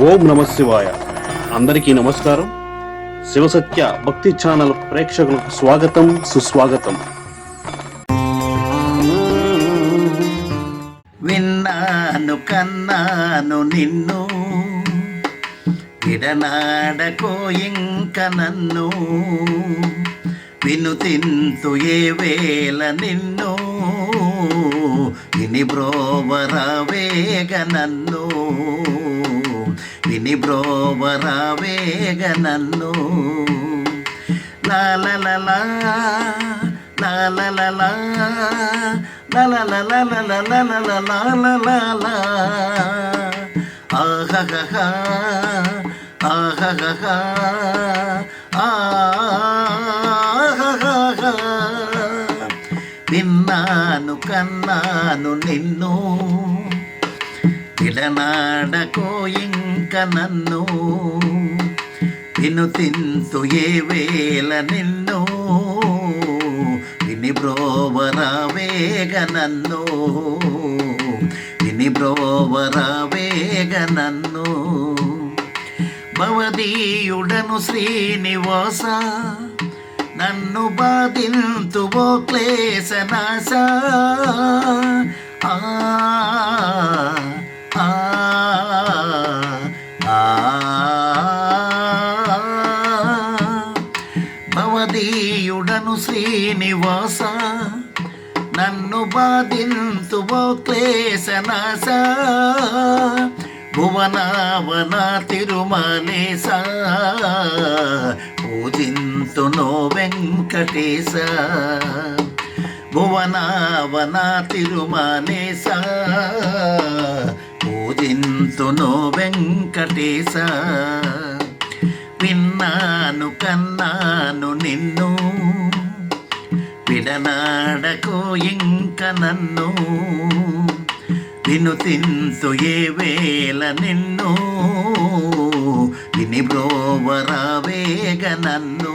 ఓం నమ శివాయ. అందరికీ నమస్కారం. శివసత్య భక్తి ఛానల్ ప్రేక్షకులకు స్వాగతం, సుస్వాగతం. విన్నాను కన్నాను నిన్ను, విడనాడకో ఇంక నన్ను, వినుతింతు ఏ వేళ నిన్ను, విని బ్రోవరావేగ నన్ను, విని బ్రోవరావేగ నన్ను. లాలలలా లాలలలా లాలలలా ఆహహ ఆహహ ఆహహ. విన్నాను కన్నాను నిన్ను, విడనాడకో ఇంక నన్ను, వినుతింతు ఏ వేళ నిన్ను, విని బ్రోవరావేగ నన్ను, విని బ్రోవరావేగ నన్ను. భవదీయుడను శ్రీనివాస, నన్ను బాధింతువో క్లేశనాశ. ఆ ఆ ఆ భవదీయుడను శ్రీనివాస, నన్ను బాధింతువో క్లేశనాశ. భువనావన తిరుమలేశ, పూజింతునో వెంకటేశ. భువనావన తిరుమలేశ, పూజింతునో వెంకటేశ. విన్నాను కన్నాను నిన్ను, విడనాడకో ఇంక నన్ను, వినుతింతు ఏ వేళ నిన్ను, విని బ్రోవరావేగ నన్ను,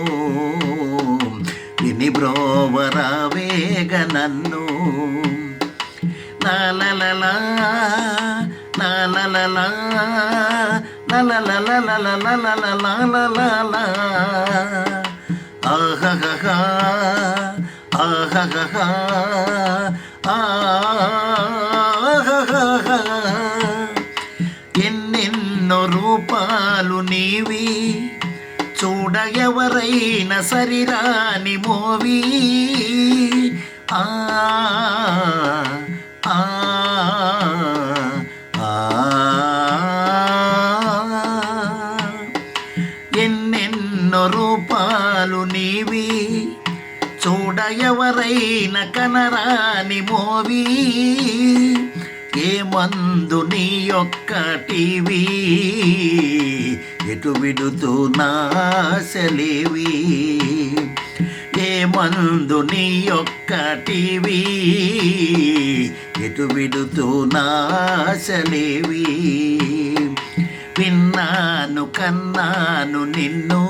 విని బ్రోవరావేగ నన్ను. లాలలలా లాలలలా లాలలలా ఆహహ ఆహహ ఆహహ. ఎన్నెన్నో రూపాలు నీవి, చూడ ఎవరైన సరిరాని మోవి. ఆ ఆ ఎన్నెన్నో రూపాలు నీవి, చూడ ఎవరైన కనరాని మోవి. ఏ మందు నీ యొక్క టీవీ, ఎటు విడుతూ నాశలేవి. ఏ మందు నీ యొక్క టీవీ, ఎటు విడుతూ నాశలేవి. విన్నాను కన్నాను నిన్ను,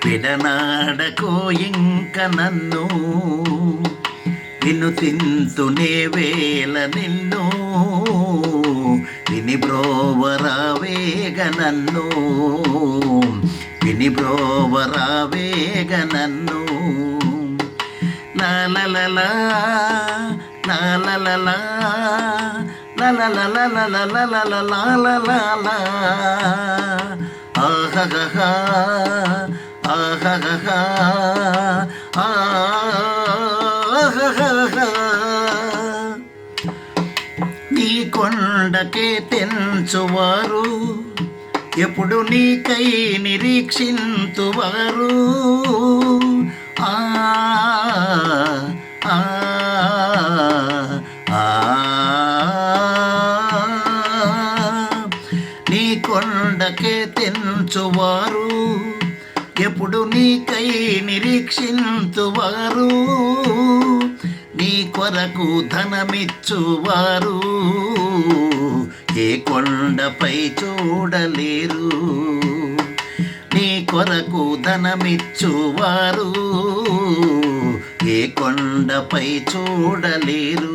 విడనాడకో ఇంక నన్ను, వినుతింతునే వేళ నిన్ను, విని బ్రోవరావేగ నన్ను, విని బ్రోవరావేగ నన్ను. లాలలలా లాలలలా లాలలలా ఆహహ ఆహహ ఆహహ. నీ కొండకే తెంచువారు, ఎప్పుడు నీకై నిరీక్షింతువారు. ఆ ఆ ఆ నీ కొండకే తెంచువారు, ఎప్పుడు నీకై నిరీక్షింతువారు. నీ కొరకు ధనమిచ్చువారు, ఏ కొండపై చూడలేరు. నీ కొరకు ధనమిచ్చువారు, ఏ కొండపై చూడలేరు.